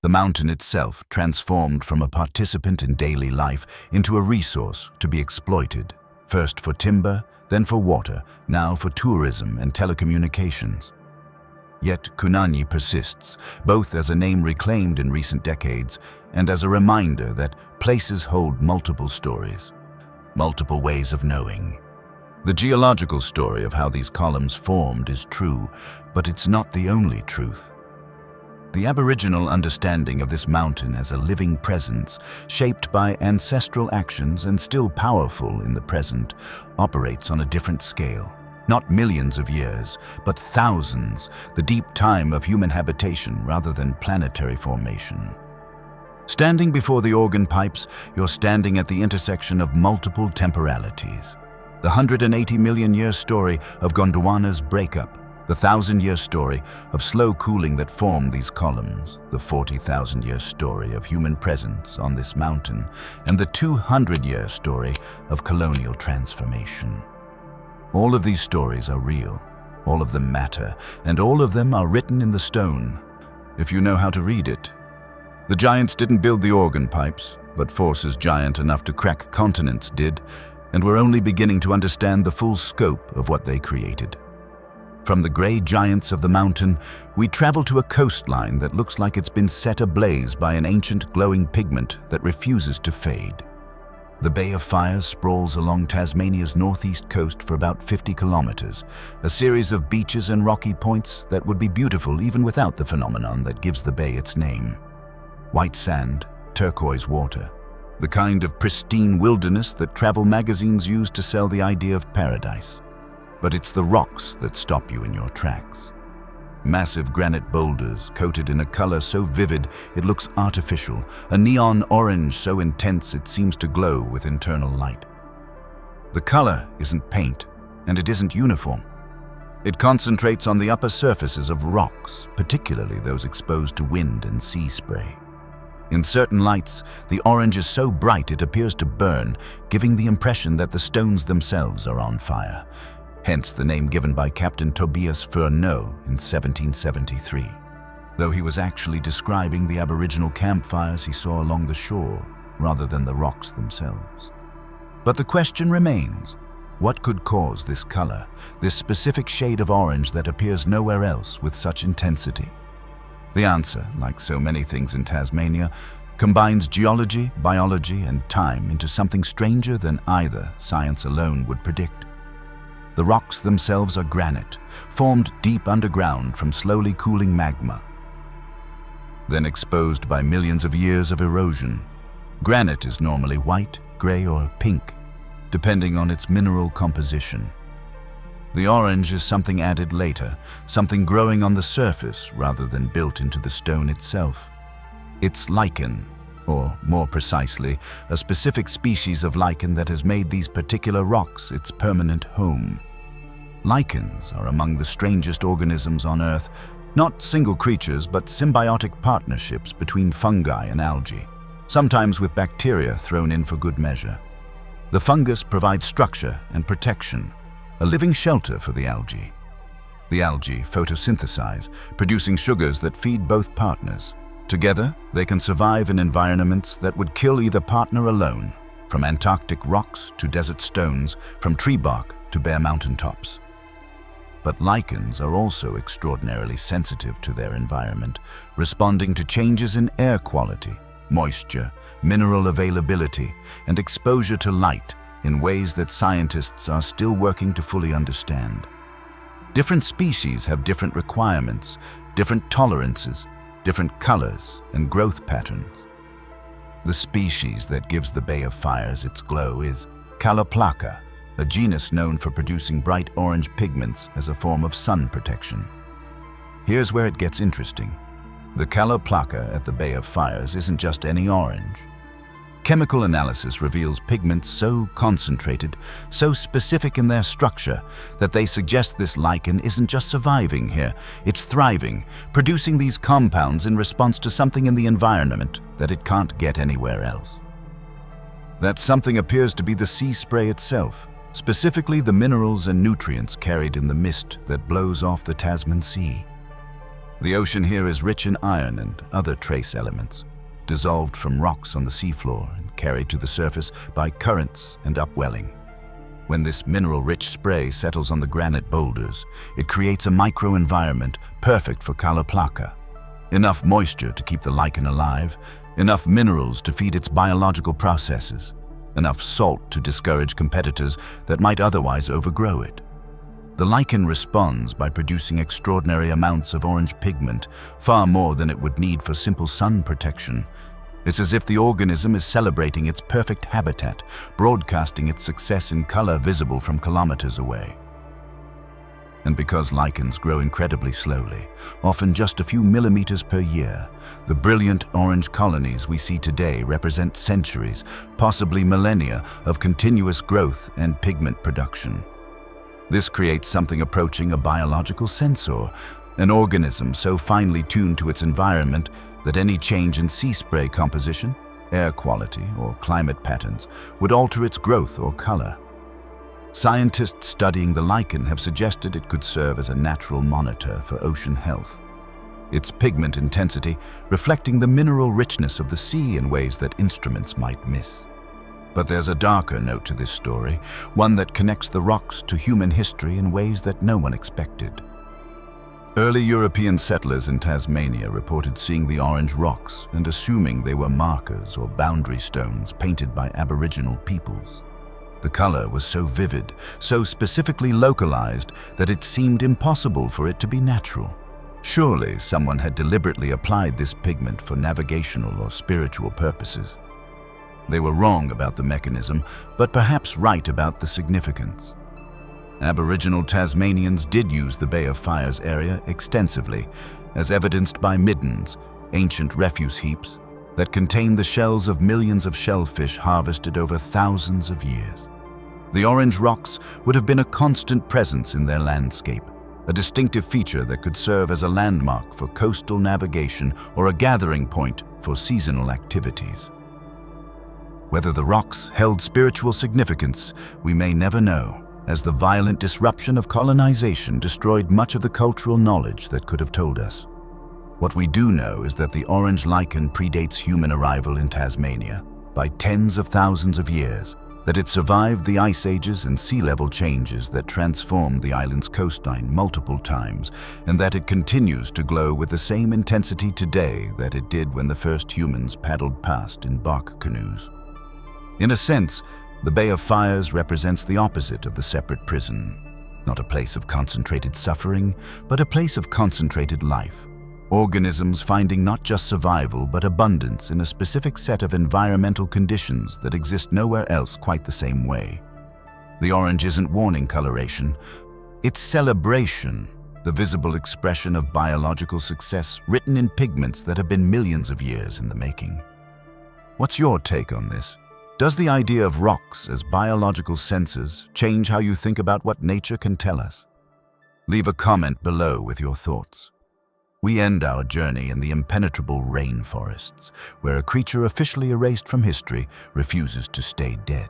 The mountain itself transformed from a participant in daily life into a resource to be exploited, first for timber, then for water, now for tourism and telecommunications. Yet Kunanye persists, both as a name reclaimed in recent decades and as a reminder that places hold multiple stories, multiple ways of knowing. The geological story of how these columns formed is true, but it's not the only truth. The Aboriginal understanding of this mountain as a living presence, shaped by ancestral actions and still powerful in the present, operates on a different scale. Not millions of years, but thousands, the deep time of human habitation rather than planetary formation. Standing before the organ pipes, you're standing at the intersection of multiple temporalities. The 180 million year story of Gondwana's breakup, The 1,000-year story of slow cooling that formed these columns, the 40,000-year story of human presence on this mountain, and the 200-year story of colonial transformation. All of these stories are real, all of them matter, and all of them are written in the stone, if you know how to read it. The giants didn't build the organ pipes, but forces giant enough to crack continents did, and we're only beginning to understand the full scope of what they created. From the grey giants of the mountain, we travel to a coastline that looks like it's been set ablaze by an ancient glowing pigment that refuses to fade. The Bay of Fires sprawls along Tasmania's northeast coast for about 50 kilometers, a series of beaches and rocky points that would be beautiful even without the phenomenon that gives the bay its name. White sand, turquoise water, the kind of pristine wilderness that travel magazines use to sell the idea of paradise. But it's the rocks that stop you in your tracks. Massive granite boulders coated in a color so vivid it looks artificial, a neon orange so intense it seems to glow with internal light. The color isn't paint, and it isn't uniform. It concentrates on the upper surfaces of rocks, particularly those exposed to wind and sea spray. In certain lights, the orange is so bright it appears to burn, giving the impression that the stones themselves are on fire. Hence the name given by Captain Tobias Furneaux in 1773, though he was actually describing the Aboriginal campfires he saw along the shore, rather than the rocks themselves. But the question remains, what could cause this color, this specific shade of orange that appears nowhere else with such intensity? The answer, like so many things in Tasmania, combines geology, biology, and time into something stranger than either science alone would predict. The rocks themselves are granite, formed deep underground from slowly cooling magma, then exposed by millions of years of erosion. Granite is normally white, gray, or pink, depending on its mineral composition. The orange is something added later, something growing on the surface rather than built into the stone itself. It's lichen, or more precisely, a specific species of lichen that has made these particular rocks its permanent home. Lichens are among the strangest organisms on Earth, not single creatures but symbiotic partnerships between fungi and algae, sometimes with bacteria thrown in for good measure. The fungus provides structure and protection, a living shelter for the algae. The algae photosynthesize, producing sugars that feed both partners. Together, they can survive in environments that would kill either partner alone, from Antarctic rocks to desert stones, from tree bark to bare mountaintops. But lichens are also extraordinarily sensitive to their environment, responding to changes in air quality, moisture, mineral availability, and exposure to light in ways that scientists are still working to fully understand. Different species have different requirements, different tolerances, different colors, and growth patterns. The species that gives the Bay of Fires its glow is Caloplaca, a genus known for producing bright orange pigments as a form of sun protection. Here's where it gets interesting. The Caloplaca at the Bay of Fires isn't just any orange. Chemical analysis reveals pigments so concentrated, so specific in their structure, that they suggest this lichen isn't just surviving here, it's thriving, producing these compounds in response to something in the environment that it can't get anywhere else. That something appears to be the sea spray itself, specifically the minerals and nutrients carried in the mist that blows off the Tasman Sea. The ocean here is rich in iron and other trace elements, dissolved from rocks on the seafloor and carried to the surface by currents and upwelling. When this mineral-rich spray settles on the granite boulders, it creates a microenvironment perfect for Caloplaca. Enough moisture to keep the lichen alive, enough minerals to feed its biological processes, enough salt to discourage competitors that might otherwise overgrow it. The lichen responds by producing extraordinary amounts of orange pigment, far more than it would need for simple sun protection. It's as if the organism is celebrating its perfect habitat, broadcasting its success in color visible from kilometers away. And because lichens grow incredibly slowly, often just a few millimeters per year, the brilliant orange colonies we see today represent centuries, possibly millennia, of continuous growth and pigment production. This creates something approaching a biological sensor, an organism so finely tuned to its environment that any change in sea spray composition, air quality, or climate patterns would alter its growth or color. Scientists studying the lichen have suggested it could serve as a natural monitor for ocean health, its pigment intensity reflecting the mineral richness of the sea in ways that instruments might miss. But there's a darker note to this story, one that connects the rocks to human history in ways that no one expected. Early European settlers in Tasmania reported seeing the orange rocks and assuming they were markers or boundary stones painted by Aboriginal peoples. The color was so vivid, so specifically localized, that it seemed impossible for it to be natural. Surely someone had deliberately applied this pigment for navigational or spiritual purposes. They were wrong about the mechanism, but perhaps right about the significance. Aboriginal Tasmanians did use the Bay of Fires area extensively, as evidenced by middens, ancient refuse heaps, that contain the shells of millions of shellfish harvested over thousands of years. The orange rocks would have been a constant presence in their landscape, a distinctive feature that could serve as a landmark for coastal navigation or a gathering point for seasonal activities. Whether the rocks held spiritual significance, we may never know, as the violent disruption of colonization destroyed much of the cultural knowledge that could have told us. What we do know is that the orange lichen predates human arrival in Tasmania by tens of thousands of years, that it survived the ice ages and sea level changes that transformed the island's coastline multiple times, and that it continues to glow with the same intensity today that it did when the first humans paddled past in bark canoes. In a sense, the Bay of Fires represents the opposite of the separate prison, not a place of concentrated suffering, but a place of concentrated life. Organisms finding not just survival but abundance in a specific set of environmental conditions that exist nowhere else quite the same way. The orange isn't warning coloration, it's celebration, the visible expression of biological success written in pigments that have been millions of years in the making. What's your take on this? Does the idea of rocks as biological sensors change how you think about what nature can tell us? Leave a comment below with your thoughts. We end our journey in the impenetrable rainforests, where a creature officially erased from history refuses to stay dead.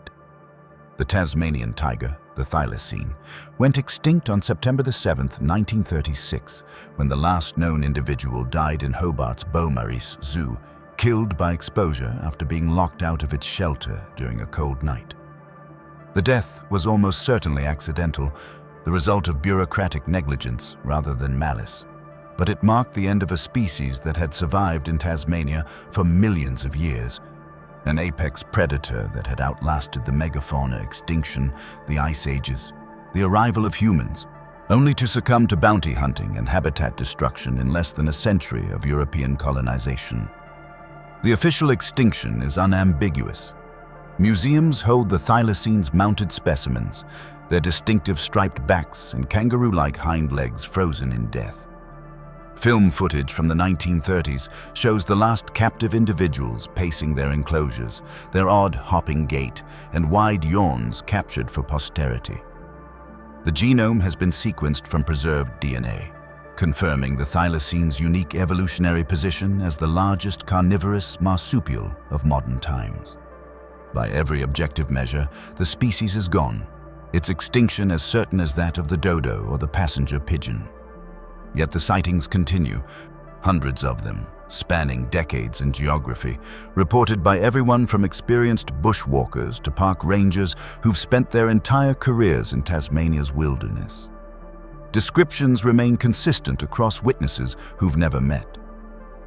The Tasmanian tiger, the thylacine, went extinct on September 7, 1936, when the last known individual died in Hobart's Beaumaris Zoo, killed by exposure after being locked out of its shelter during a cold night. The death was almost certainly accidental, the result of bureaucratic negligence rather than malice. But it marked the end of a species that had survived in Tasmania for millions of years, an apex predator that had outlasted the megafauna extinction, the ice ages, the arrival of humans, only to succumb to bounty hunting and habitat destruction in less than a century of European colonization. The official extinction is unambiguous. Museums hold the thylacine's mounted specimens, their distinctive striped backs and kangaroo-like hind legs frozen in death. Film footage from the 1930s shows the last captive individuals pacing their enclosures, their odd hopping gait and wide yawns captured for posterity. The genome has been sequenced from preserved DNA, confirming the thylacine's unique evolutionary position as the largest carnivorous marsupial of modern times. By every objective measure, the species is gone, its extinction as certain as that of the dodo or the passenger pigeon. Yet the sightings continue, hundreds of them, spanning decades in geography, reported by everyone from experienced bushwalkers to park rangers who've spent their entire careers in Tasmania's wilderness. Descriptions remain consistent across witnesses who've never met.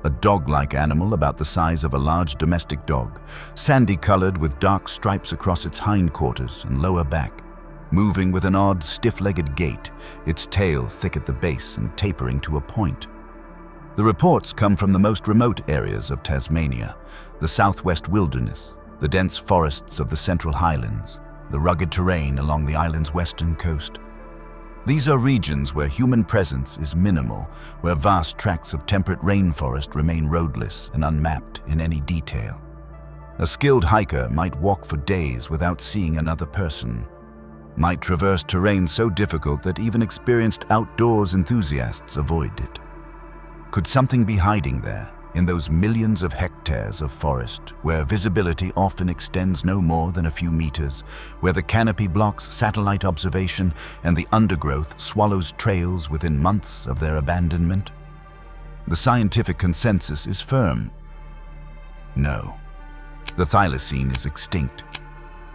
A dog-like animal about the size of a large domestic dog, sandy-colored with dark stripes across its hindquarters and lower back, moving with an odd, stiff-legged gait, its tail thick at the base and tapering to a point. The reports come from the most remote areas of Tasmania, the southwest wilderness, the dense forests of the Central Highlands, the rugged terrain along the island's western coast. These are regions where human presence is minimal, where vast tracts of temperate rainforest remain roadless and unmapped in any detail. A skilled hiker might walk for days without seeing another person. might traverse terrain so difficult that even experienced outdoors enthusiasts avoid it. Could something be hiding there, in those millions of hectares of forest, where visibility often extends no more than a few meters, where the canopy blocks satellite observation and the undergrowth swallows trails within months of their abandonment? The scientific consensus is firm. No. The thylacine is extinct.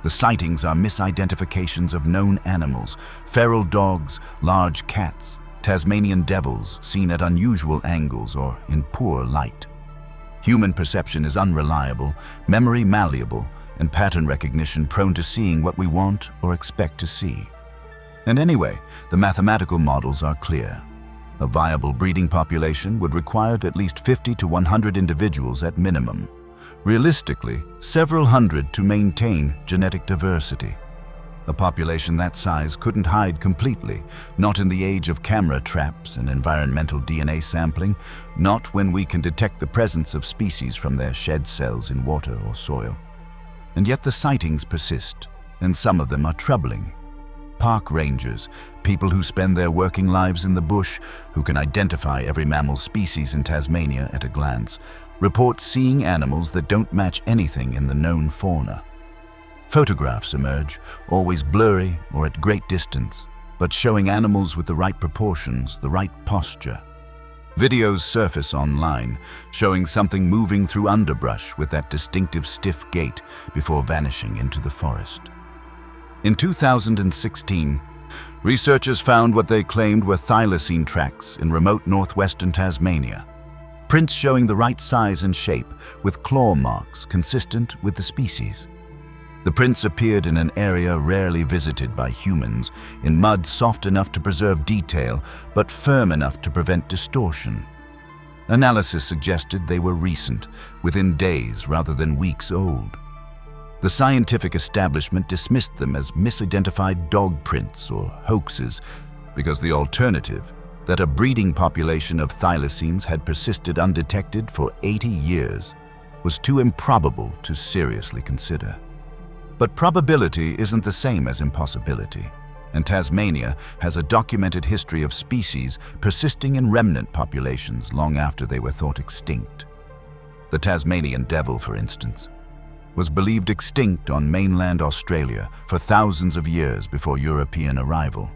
The sightings are misidentifications of known animals, feral dogs, large cats, Tasmanian devils seen at unusual angles or in poor light. Human perception is unreliable, memory malleable, and pattern recognition prone to seeing what we want or expect to see. And anyway, the mathematical models are clear. A viable breeding population would require at least 50 to 100 individuals at minimum. Realistically, several hundred to maintain genetic diversity. A population that size couldn't hide completely, not in the age of camera traps and environmental DNA sampling, not when we can detect the presence of species from their shed cells in water or soil. And yet the sightings persist, and some of them are troubling. Park rangers, people who spend their working lives in the bush, who can identify every mammal species in Tasmania at a glance, report seeing animals that don't match anything in the known fauna. Photographs emerge, always blurry or at great distance, but showing animals with the right proportions, the right posture. Videos surface online, showing something moving through underbrush with that distinctive stiff gait before vanishing into the forest. In 2016, researchers found what they claimed were thylacine tracks in remote northwestern Tasmania. Prints showing the right size and shape, with claw marks consistent with the species. The prints appeared in an area rarely visited by humans, in mud soft enough to preserve detail, but firm enough to prevent distortion. Analysis suggested they were recent, within days rather than weeks old. The scientific establishment dismissed them as misidentified dog prints or hoaxes, because the alternative, that a breeding population of thylacines had persisted undetected for 80 years, was too improbable to seriously consider. But probability isn't the same as impossibility, and Tasmania has a documented history of species persisting in remnant populations long after they were thought extinct. The Tasmanian devil, for instance, was believed extinct on mainland Australia for thousands of years before European arrival.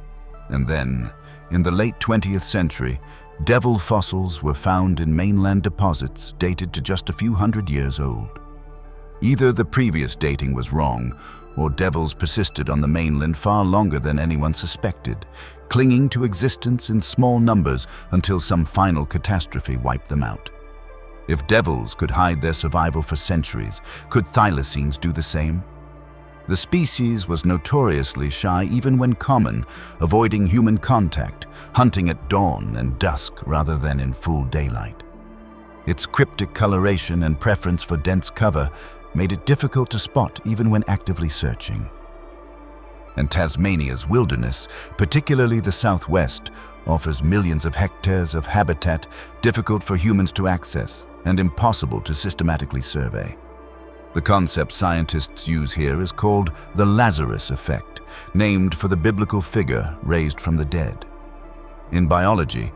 And then, in the late 20th century, devil fossils were found in mainland deposits dated to just a few hundred years old. Either the previous dating was wrong, or devils persisted on the mainland far longer than anyone suspected, clinging to existence in small numbers until some final catastrophe wiped them out. If devils could hide their survival for centuries, could thylacines do the same? The species was notoriously shy even when common, avoiding human contact, hunting at dawn and dusk rather than in full daylight. Its cryptic coloration and preference for dense cover made it difficult to spot even when actively searching. And Tasmania's wilderness, particularly the southwest, offers millions of hectares of habitat difficult for humans to access and impossible to systematically survey. The concept scientists use here is called the Lazarus effect, named for the biblical figure raised from the dead. In biology,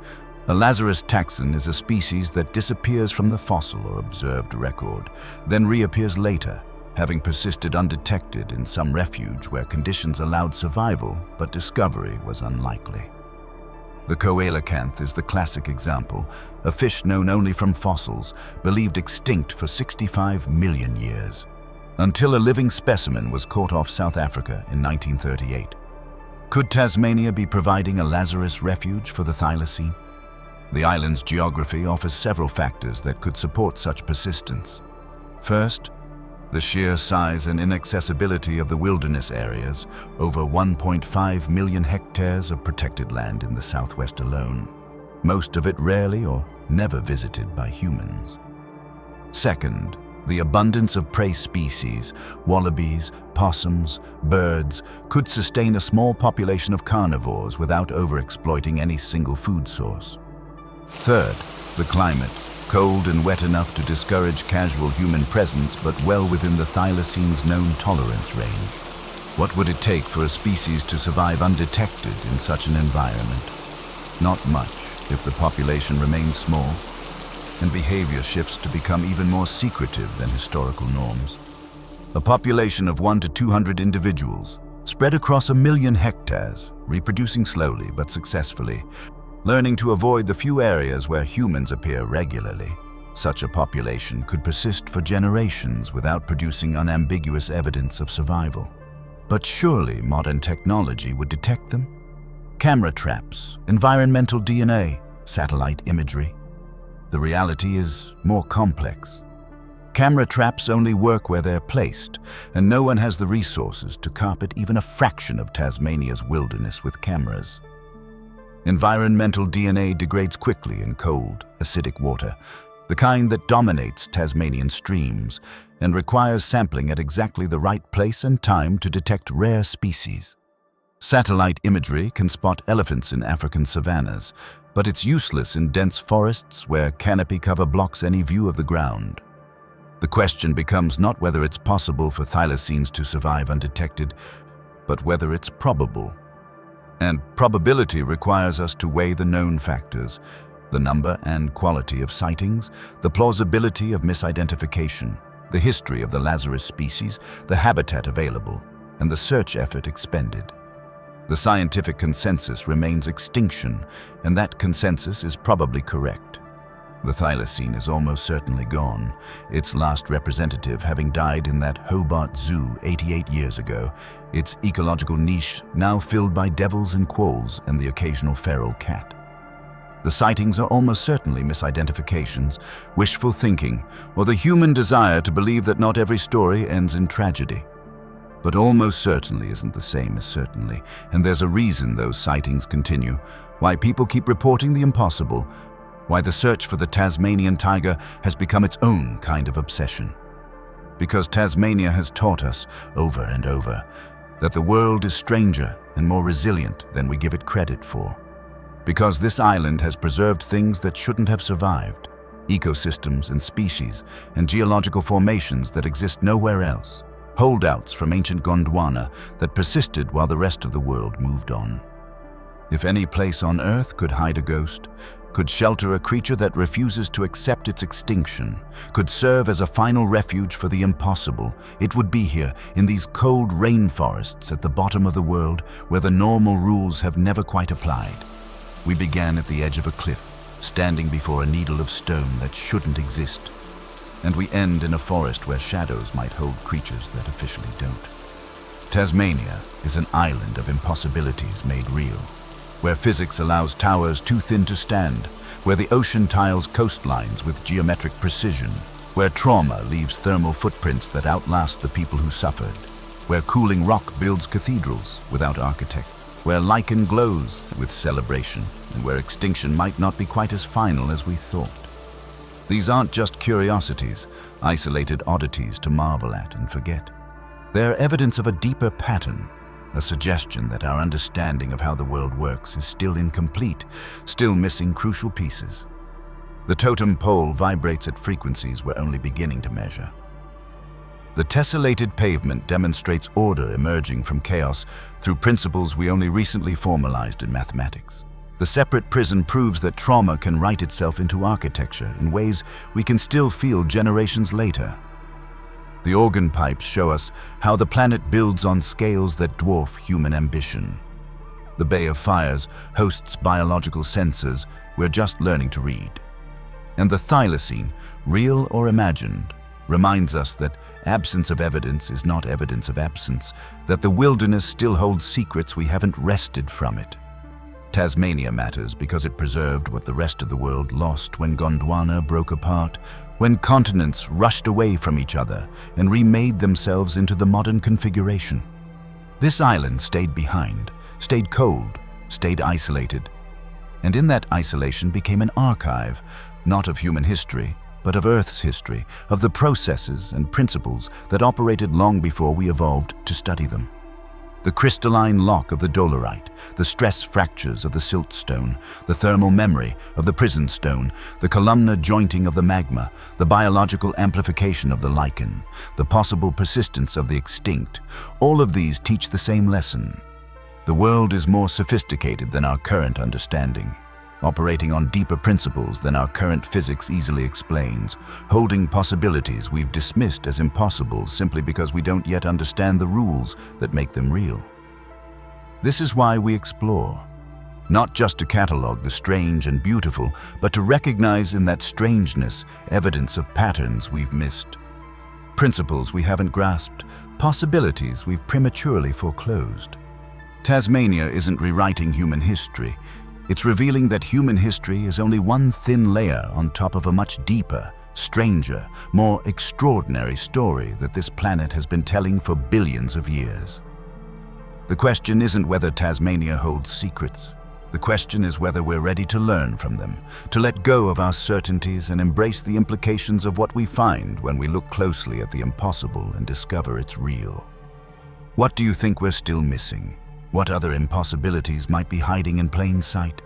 a Lazarus taxon is a species that disappears from the fossil or observed record, then reappears later, having persisted undetected in some refuge where conditions allowed survival, but discovery was unlikely. The coelacanth is the classic example, a fish known only from fossils, believed extinct for 65 million years, until a living specimen was caught off South Africa in 1938. Could Tasmania be providing a Lazarus refuge for the thylacine? The island's geography offers several factors that could support such persistence. First, the sheer size and inaccessibility of the wilderness areas, over 1.5 million hectares of protected land in the southwest alone, most of it rarely or never visited by humans. Second, the abundance of prey species, wallabies, possums, birds, could sustain a small population of carnivores without overexploiting any single food source. Third, the climate, cold and wet enough to discourage casual human presence but well within the thylacine's known tolerance range. What would it take for a species to survive undetected in such an environment? Not much if the population remains small and behavior shifts to become even more secretive than historical norms. A population of 1 to 200 individuals, spread across 1 million hectares, reproducing slowly but successfully, learning to avoid the few areas where humans appear regularly. Such a population could persist for generations without producing unambiguous evidence of survival. But surely modern technology would detect them? Camera traps, environmental DNA, satellite imagery. The reality is more complex. Camera traps only work where they're placed, and no one has the resources to carpet even a fraction of Tasmania's wilderness with cameras. Environmental DNA degrades quickly in cold, acidic water, the kind that dominates Tasmanian streams and requires sampling at exactly the right place and time to detect rare species. Satellite imagery can spot elephants in African savannas, but it's useless in dense forests where canopy cover blocks any view of the ground. The question becomes not whether it's possible for thylacines to survive undetected, but whether it's probable. And probability requires us to weigh the known factors: the number and quality of sightings, the plausibility of misidentification, the history of the Lazarus species, the habitat available, and the search effort expended. The scientific consensus remains extinction, and that consensus is probably correct. The thylacine is almost certainly gone, its last representative having died in that Hobart Zoo 88 years ago, its ecological niche now filled by devils and quolls and the occasional feral cat. The sightings are almost certainly misidentifications, wishful thinking, or the human desire to believe that not every story ends in tragedy. But almost certainly isn't the same as certainly, and there's a reason those sightings continue, why people keep reporting the impossible, why the search for the Tasmanian tiger has become its own kind of obsession. Because Tasmania has taught us, over and over, that the world is stranger and more resilient than we give it credit for. Because this island has preserved things that shouldn't have survived, ecosystems and species and geological formations that exist nowhere else, holdouts from ancient Gondwana that persisted while the rest of the world moved on. If any place on Earth could hide a ghost, could shelter a creature that refuses to accept its extinction, could serve as a final refuge for the impossible, it would be here, in these cold rainforests at the bottom of the world where the normal rules have never quite applied. We began at the edge of a cliff, standing before a needle of stone that shouldn't exist. And we end in a forest where shadows might hold creatures that officially don't. Tasmania is an island of impossibilities made real, where physics allows towers too thin to stand, where the ocean tiles coastlines with geometric precision, where trauma leaves thermal footprints that outlast the people who suffered, where cooling rock builds cathedrals without architects, where lichen glows with celebration, and where extinction might not be quite as final as we thought. These aren't just curiosities, isolated oddities to marvel at and forget. They're evidence of a deeper pattern, a suggestion that our understanding of how the world works is still incomplete, still missing crucial pieces. The Totem Pole vibrates at frequencies we're only beginning to measure. The Tessellated pavement demonstrates order emerging from chaos through principles we only recently formalized in mathematics. The separate prison proves that trauma can write itself into architecture in ways we can still feel generations later. The organ pipes show us how the planet builds on scales that dwarf human ambition. The Bay of Fires hosts biological sensors we're just learning to read. And the thylacine, real or imagined, reminds us that absence of evidence is not evidence of absence, that the wilderness still holds secrets we haven't wrested from it. Tasmania matters because it preserved what the rest of the world lost when Gondwana broke apart, when continents rushed away from each other and remade themselves into the modern configuration. This island stayed behind, stayed cold, stayed isolated, and in that isolation became an archive, not of human history, but of Earth's history, of the processes and principles that operated long before we evolved to study them. The crystalline lock of the dolerite, the stress fractures of the siltstone, the thermal memory of the prison stone, the columnar jointing of the magma, the biological amplification of the lichen, the possible persistence of the extinct, all of these teach the same lesson. The world is more sophisticated than our current understanding, operating on deeper principles than our current physics easily explains, holding possibilities we've dismissed as impossible simply because we don't yet understand the rules that make them real. This is why we explore, not just to catalog the strange and beautiful, but to recognize in that strangeness evidence of patterns we've missed, principles we haven't grasped, possibilities we've prematurely foreclosed. Tasmania isn't rewriting human history. It's revealing that human history is only one thin layer on top of a much deeper, stranger, more extraordinary story that this planet has been telling for billions of years. The question isn't whether Tasmania holds secrets. The question is whether we're ready to learn from them, to let go of our certainties and embrace the implications of what we find when we look closely at the impossible and discover it's real. What do you think we're still missing? What other impossibilities might be hiding in plain sight?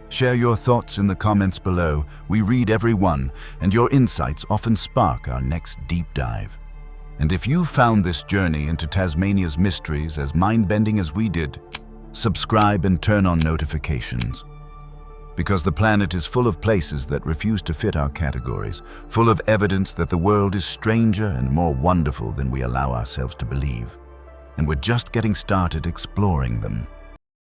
Share your thoughts in the comments below. We read every one, and your insights often spark our next deep dive. And if you found this journey into Tasmania's mysteries as mind-bending as we did, subscribe and turn on notifications. Because the planet is full of places that refuse to fit our categories, full of evidence that the world is stranger and more wonderful than we allow ourselves to believe. And we're just getting started exploring them.